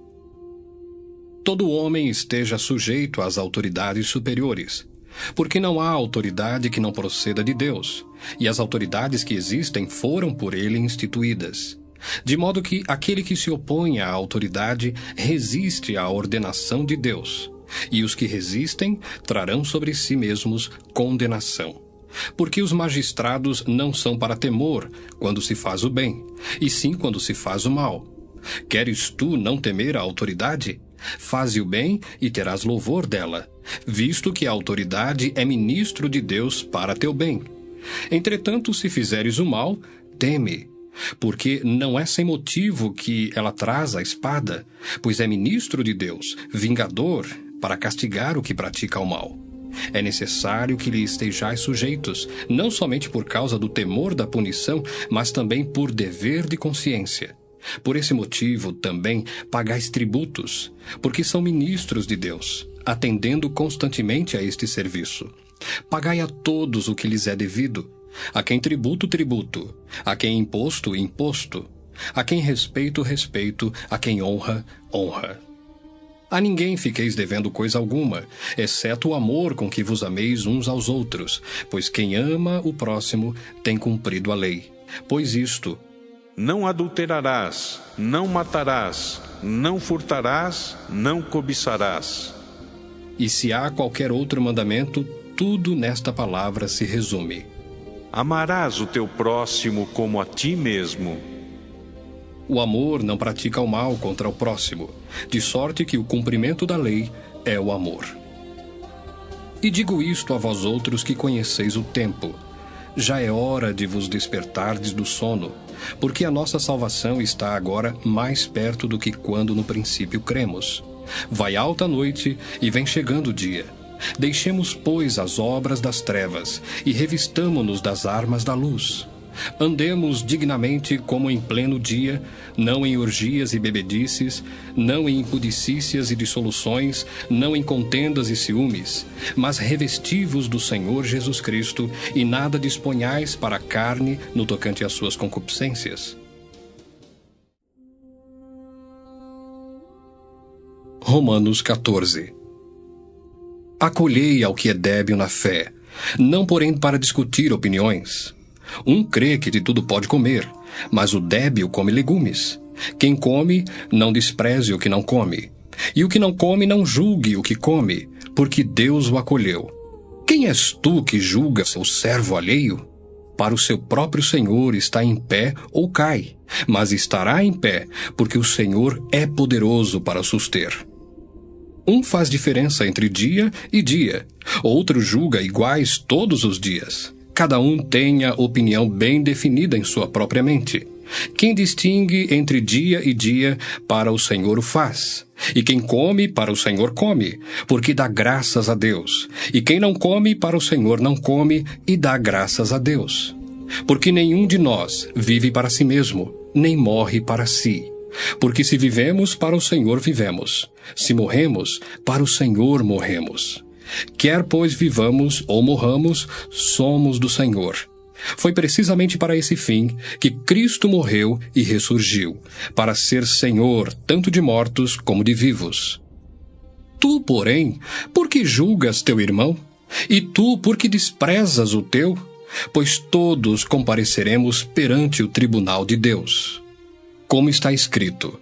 Speaker 1: Todo homem esteja sujeito às autoridades superiores, porque não há autoridade que não proceda de Deus, e as autoridades que existem foram por ele instituídas. De modo que aquele que se opõe à autoridade resiste à ordenação de Deus, e os que resistem trarão sobre si mesmos condenação. Porque os magistrados não são para temor quando se faz o bem, e sim quando se faz o mal. Queres tu não temer a autoridade? Faze o bem e terás louvor dela, visto que a autoridade é ministro de Deus para teu bem. Entretanto, se fizeres o mal, teme, porque não é sem motivo que ela traz a espada, pois é ministro de Deus, vingador, para castigar o que pratica o mal. É necessário que lhe estejais sujeitos, não somente por causa do temor da punição, mas também por dever de consciência. Por esse motivo, também, pagais tributos, porque são ministros de Deus, atendendo constantemente a este serviço. Pagai a todos o que lhes é devido, a quem tributo, tributo, a quem imposto, imposto, a quem respeito, respeito, a quem honra, honra. A ninguém fiqueis devendo coisa alguma, exceto o amor com que vos ameis uns aos outros, pois quem ama o próximo tem cumprido a lei. Pois isto:
Speaker 2: não adulterarás, não matarás, não furtarás, não cobiçarás.
Speaker 1: E se há qualquer outro mandamento, tudo nesta palavra se resume:
Speaker 2: amarás o teu próximo como a ti mesmo.
Speaker 1: O amor não pratica o mal contra o próximo, de sorte que o cumprimento da lei é o amor. E digo isto a vós outros que conheceis o tempo. Já é hora de vos despertardes do sono, porque a nossa salvação está agora mais perto do que quando no princípio cremos. Vai alta a noite e vem chegando o dia. Deixemos, pois, as obras das trevas e revistamo-nos das armas da luz. Andemos dignamente como em pleno dia, não em orgias e bebedices, não em impudicícias e dissoluções, não em contendas e ciúmes, mas revesti-vos do Senhor Jesus Cristo e nada disponhais para a carne no tocante às suas concupiscências. Romanos 14. Acolhei ao que é débil na fé, não porém para discutir opiniões. Um crê que de tudo pode comer, mas o débil come legumes. Quem come, não despreze o que não come. E o que não come, não julgue o que come, porque Deus o acolheu. Quem és tu que julgas o servo alheio? Para o seu próprio Senhor está em pé ou cai, mas estará em pé, porque o Senhor é poderoso para o suster. Um faz diferença entre dia e dia, outro julga iguais todos os dias. Cada um tem a opinião bem definida em sua própria mente. Quem distingue entre dia e dia, para o Senhor o faz. E quem come, para o Senhor come, porque dá graças a Deus. E quem não come, para o Senhor não come, e dá graças a Deus. Porque nenhum de nós vive para si mesmo, nem morre para si. Porque se vivemos, para o Senhor vivemos. Se morremos, para o Senhor morremos. Quer, pois, vivamos ou morramos, somos do Senhor. Foi precisamente para esse fim que Cristo morreu e ressurgiu, para ser Senhor tanto de mortos como de vivos. Tu, porém, por que julgas teu irmão? E tu, por que desprezas o teu? Pois todos compareceremos perante o tribunal de Deus. Como está escrito: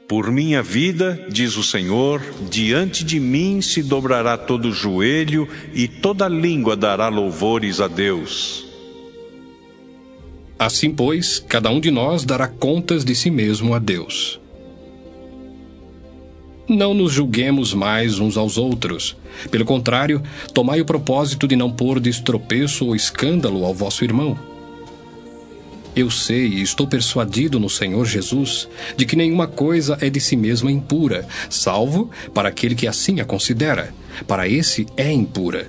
Speaker 2: por minha vida, diz o Senhor, diante de mim se dobrará todo joelho e toda língua dará louvores a Deus.
Speaker 1: Assim, pois, cada um de nós dará contas de si mesmo a Deus. Não nos julguemos mais uns aos outros. Pelo contrário, tomai o propósito de não pôr de tropeço ou escândalo ao vosso irmão. Eu sei e estou persuadido no Senhor Jesus de que nenhuma coisa é de si mesma impura, salvo para aquele que assim a considera. Para esse é impura.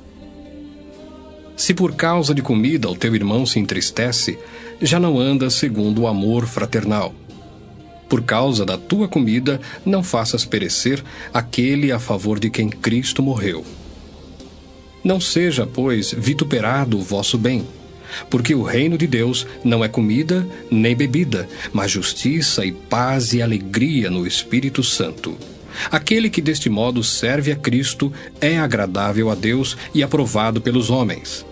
Speaker 1: Se por causa de comida o teu irmão se entristece, já não andas segundo o amor fraternal. Por causa da tua comida, não faças perecer aquele a favor de quem Cristo morreu. Não seja, pois, vituperado o vosso bem, porque o reino de Deus não é comida nem bebida, mas justiça e paz e alegria no Espírito Santo. Aquele que deste modo serve a Cristo é agradável a Deus e aprovado pelos homens.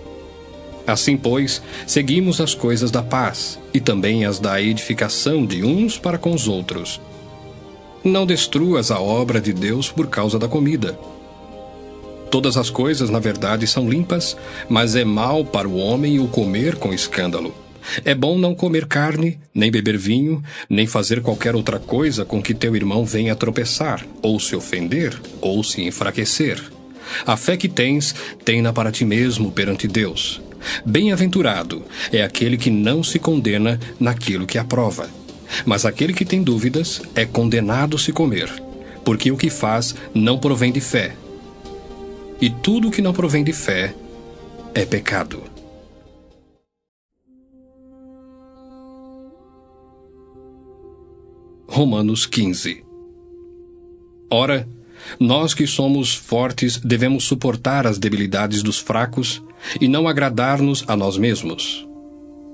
Speaker 1: Assim, pois, seguimos as coisas da paz e também as da edificação de uns para com os outros. Não destruas a obra de Deus por causa da comida. Todas as coisas, na verdade, são limpas, mas é mal para o homem o comer com escândalo. É bom não comer carne, nem beber vinho, nem fazer qualquer outra coisa com que teu irmão venha a tropeçar, ou se ofender, ou se enfraquecer. A fé que tens, tem-na para ti mesmo perante Deus. Bem-aventurado é aquele que não se condena naquilo que aprova. Mas aquele que tem dúvidas é condenado se comer, porque o que faz não provém de fé. E tudo o que não provém de fé é pecado. Romanos 15. Ora, nós que somos fortes devemos suportar as debilidades dos fracos e não agradar-nos a nós mesmos.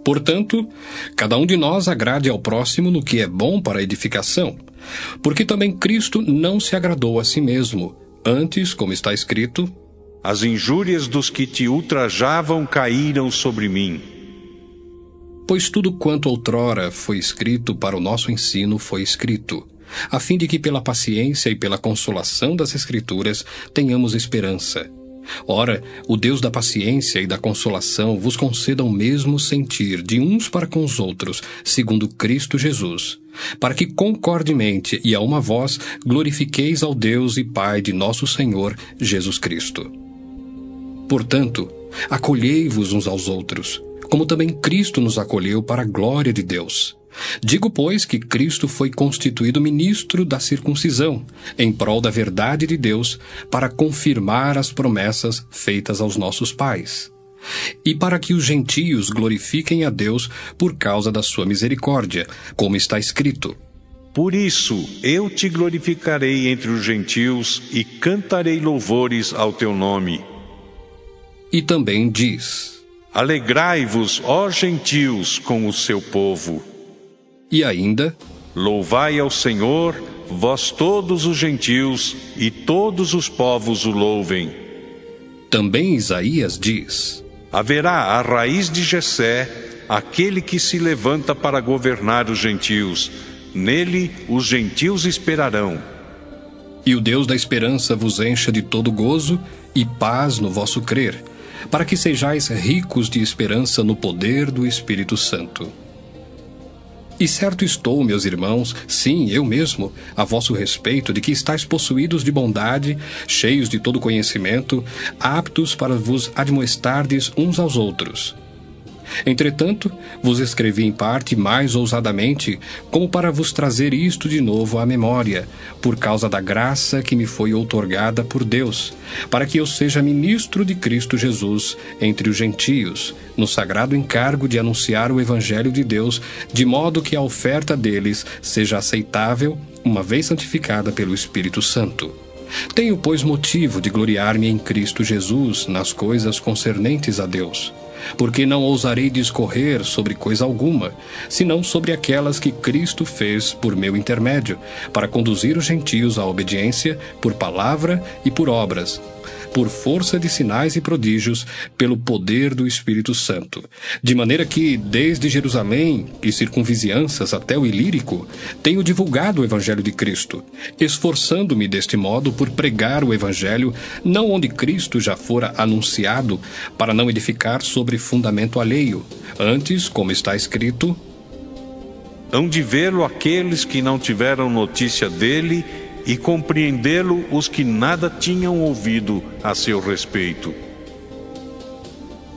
Speaker 1: Portanto, cada um de nós agrade ao próximo no que é bom para a edificação, porque também Cristo não se agradou a si mesmo. Antes, como está escrito,
Speaker 2: as injúrias dos que te ultrajavam caíram sobre mim.
Speaker 1: Pois tudo quanto outrora foi escrito para o nosso ensino foi escrito, a fim de que pela paciência e pela consolação das Escrituras tenhamos esperança. Ora, o Deus da paciência e da consolação vos conceda o mesmo sentir de uns para com os outros, segundo Cristo Jesus, para que concordemente e a uma voz glorifiqueis ao Deus e Pai de nosso Senhor Jesus Cristo. Portanto, acolhei-vos uns aos outros, como também Cristo nos acolheu para a glória de Deus. Digo, pois, que Cristo foi constituído ministro da circuncisão, em prol da verdade de Deus, para confirmar as promessas feitas aos nossos pais, e para que os gentios glorifiquem a Deus por causa da sua misericórdia, como está escrito:
Speaker 2: Por isso eu te glorificarei entre os gentios e cantarei louvores ao teu nome.
Speaker 1: E também diz:
Speaker 2: Alegrai-vos, ó gentios, com o seu povo.
Speaker 1: E ainda:
Speaker 2: Louvai ao Senhor, vós todos os gentios, e todos os povos o louvem.
Speaker 1: Também Isaías diz:
Speaker 2: Haverá a raiz de Jessé, aquele que se levanta para governar os gentios. Nele os gentios esperarão.
Speaker 1: E o Deus da esperança vos encha de todo gozo e paz no vosso crer, para que sejais ricos de esperança no poder do Espírito Santo. E certo estou, meus irmãos, sim, eu mesmo, a vosso respeito, de que estáis possuídos de bondade, cheios de todo conhecimento, aptos para vos admoestardes uns aos outros. Entretanto, vos escrevi em parte mais ousadamente, como para vos trazer isto de novo à memória, por causa da graça que me foi outorgada por Deus, para que eu seja ministro de Cristo Jesus entre os gentios, no sagrado encargo de anunciar o Evangelho de Deus, de modo que a oferta deles seja aceitável, uma vez santificada pelo Espírito Santo. Tenho, pois, motivo de gloriar-me em Cristo Jesus nas coisas concernentes a Deus, porque não ousarei discorrer sobre coisa alguma, senão sobre aquelas que Cristo fez por meu intermédio, para conduzir os gentios à obediência por palavra e por obras, por força de sinais e prodígios, pelo poder do Espírito Santo. De maneira que, desde Jerusalém e circunvizinhanças até o Ilírico, tenho divulgado o Evangelho de Cristo, esforçando-me deste modo por pregar o Evangelho, não onde Cristo já fora anunciado, para não edificar sobre fundamento alheio. Antes, como está escrito:
Speaker 2: Hão de vê-lo aqueles que não tiveram notícia dele, e compreendê-lo os que nada tinham ouvido a seu respeito.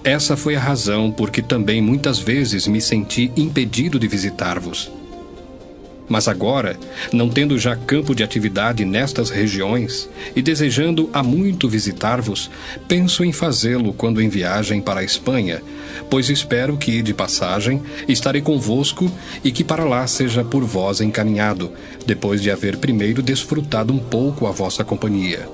Speaker 1: Essa foi a razão por que também muitas vezes me senti impedido de visitar-vos. Mas agora, não tendo já campo de atividade nestas regiões e desejando há muito visitar-vos, penso em fazê-lo quando em viagem para a Espanha, pois espero que, de passagem, estarei convosco e que para lá seja por vós encaminhado, depois de haver primeiro desfrutado um pouco a vossa companhia.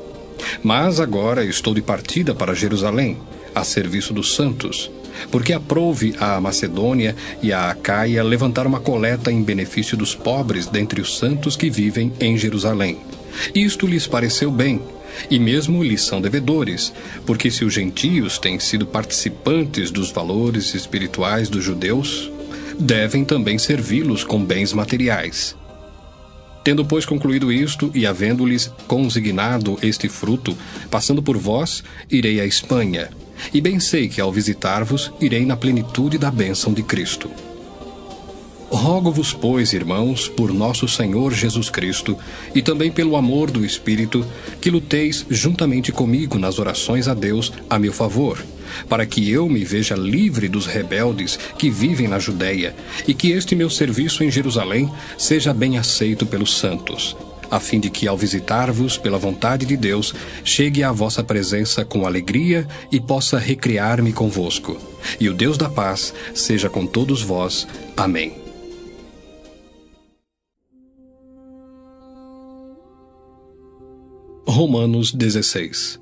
Speaker 1: Mas agora estou de partida para Jerusalém, a serviço dos santos, porque aprouve à Macedônia e à Acaia levantar uma coleta em benefício dos pobres dentre os santos que vivem em Jerusalém. Isto lhes pareceu bem, e mesmo lhes são devedores, porque se os gentios têm sido participantes dos valores espirituais dos judeus, devem também servi-los com bens materiais. Tendo, pois, concluído isto, e havendo-lhes consignado este fruto, passando por vós, irei à Espanha. E bem sei que, ao visitar-vos, irei na plenitude da bênção de Cristo. Rogo-vos, pois, irmãos, por nosso Senhor Jesus Cristo, e também pelo amor do Espírito, que luteis juntamente comigo nas orações a Deus a meu favor, para que eu me veja livre dos rebeldes que vivem na Judéia, e que este meu serviço em Jerusalém seja bem aceito pelos santos, a fim de que, ao visitar-vos pela vontade de Deus, chegue à vossa presença com alegria e possa recriar-me convosco. E o Deus da paz seja com todos vós. Amém. Romanos 16.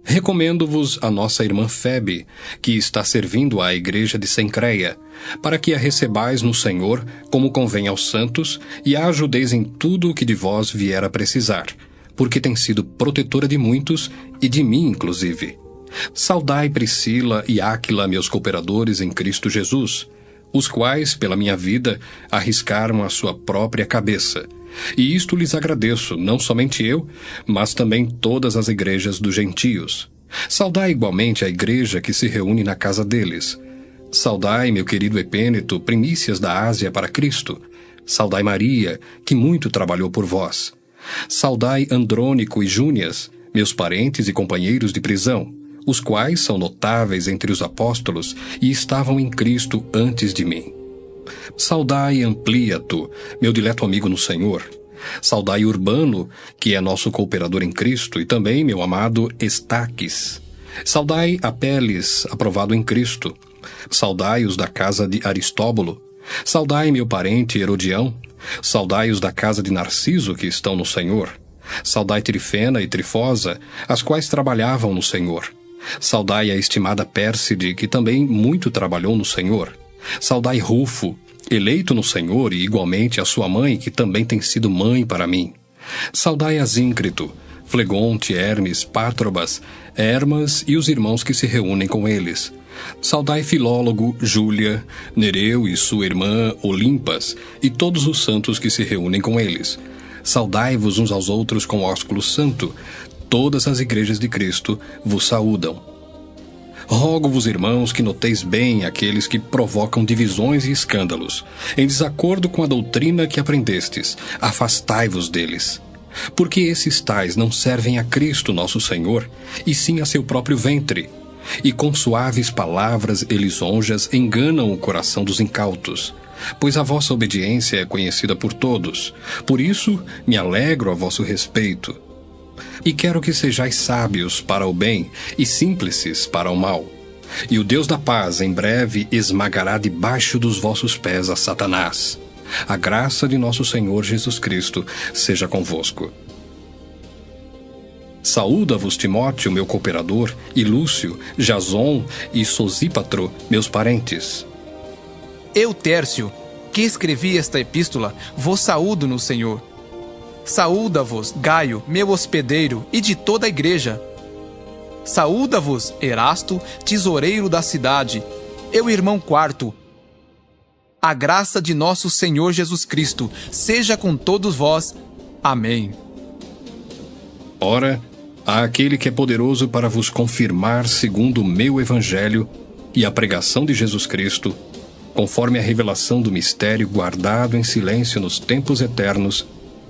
Speaker 1: Recomendo-vos a nossa irmã Febe, que está servindo à igreja de Cencreia, para que a recebais no Senhor, como convém aos santos, e a ajudeis em tudo o que de vós vier a precisar, porque tem sido protetora de muitos, e de mim inclusive. Saudai Priscila e Áquila, meus cooperadores em Cristo Jesus, os quais, pela minha vida, arriscaram a sua própria cabeça. E isto lhes agradeço, não somente eu, mas também todas as igrejas dos gentios. Saudai igualmente a igreja que se reúne na casa deles. Saudai, meu querido Epêneto, primícias da Ásia para Cristo. Saudai Maria, que muito trabalhou por vós. Saudai Andrônico e Júnias, meus parentes e companheiros de prisão, os quais são notáveis entre os apóstolos e estavam em Cristo antes de mim. Saudai Ampliato, meu dileto amigo no Senhor. Saudai Urbano, que é nosso cooperador em Cristo, e também meu amado Estaques. Saudai Apeles, aprovado em Cristo. Saudai os da casa de Aristóbulo. Saudai meu parente Herodião. Saudai os da casa de Narciso, que estão no Senhor. Saudai Trifena e Trifosa, as quais trabalhavam no Senhor. Saudai a estimada Pérside, que também muito trabalhou no Senhor. Saudai Rufo, eleito no Senhor, e igualmente a sua mãe, que também tem sido mãe para mim. Saudai Asíncrito, Flegonte, Hermes, Pátrobas, Hermas e os irmãos que se reúnem com eles. Saudai Filólogo, Júlia, Nereu e sua irmã Olimpas, e todos os santos que se reúnem com eles. Saudai-vos uns aos outros com ósculo santo. Todas as igrejas de Cristo vos saúdam. Rogo-vos, irmãos, que noteis bem aqueles que provocam divisões e escândalos, em desacordo com a doutrina que aprendestes. Afastai-vos deles. Porque esses tais não servem a Cristo nosso Senhor, e sim a seu próprio ventre. E com suaves palavras e lisonjas enganam o coração dos incautos. Pois a vossa obediência é conhecida por todos. Por isso me alegro a vosso respeito. E quero que sejais sábios para o bem e simples para o mal. E o Deus da paz em breve esmagará debaixo dos vossos pés a Satanás. A graça de nosso Senhor Jesus Cristo seja convosco. Saúda-vos Timóteo, meu cooperador, e Lúcio, Jason e Sosípatro, meus parentes.
Speaker 4: Eu, Tércio, que escrevi esta epístola, vos saúdo no Senhor. Saúda-vos, Gaio, meu hospedeiro, e de toda a igreja. Saúda-vos, Erasto, tesoureiro da cidade, eu irmão Quarto. A graça de nosso Senhor Jesus Cristo seja com todos vós. Amém.
Speaker 1: Ora, há aquele que é poderoso para vos confirmar segundo o meu evangelho e a pregação de Jesus Cristo, conforme a revelação do mistério guardado em silêncio nos tempos eternos,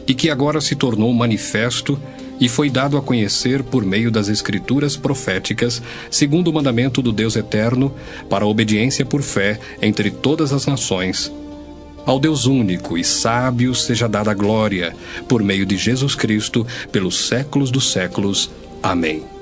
Speaker 1: e que agora se tornou manifesto e foi dado a conhecer por meio das escrituras proféticas, segundo o mandamento do Deus eterno, para a obediência por fé entre todas as nações. Ao Deus único e sábio seja dada a glória, por meio de Jesus Cristo, pelos séculos dos séculos. Amém.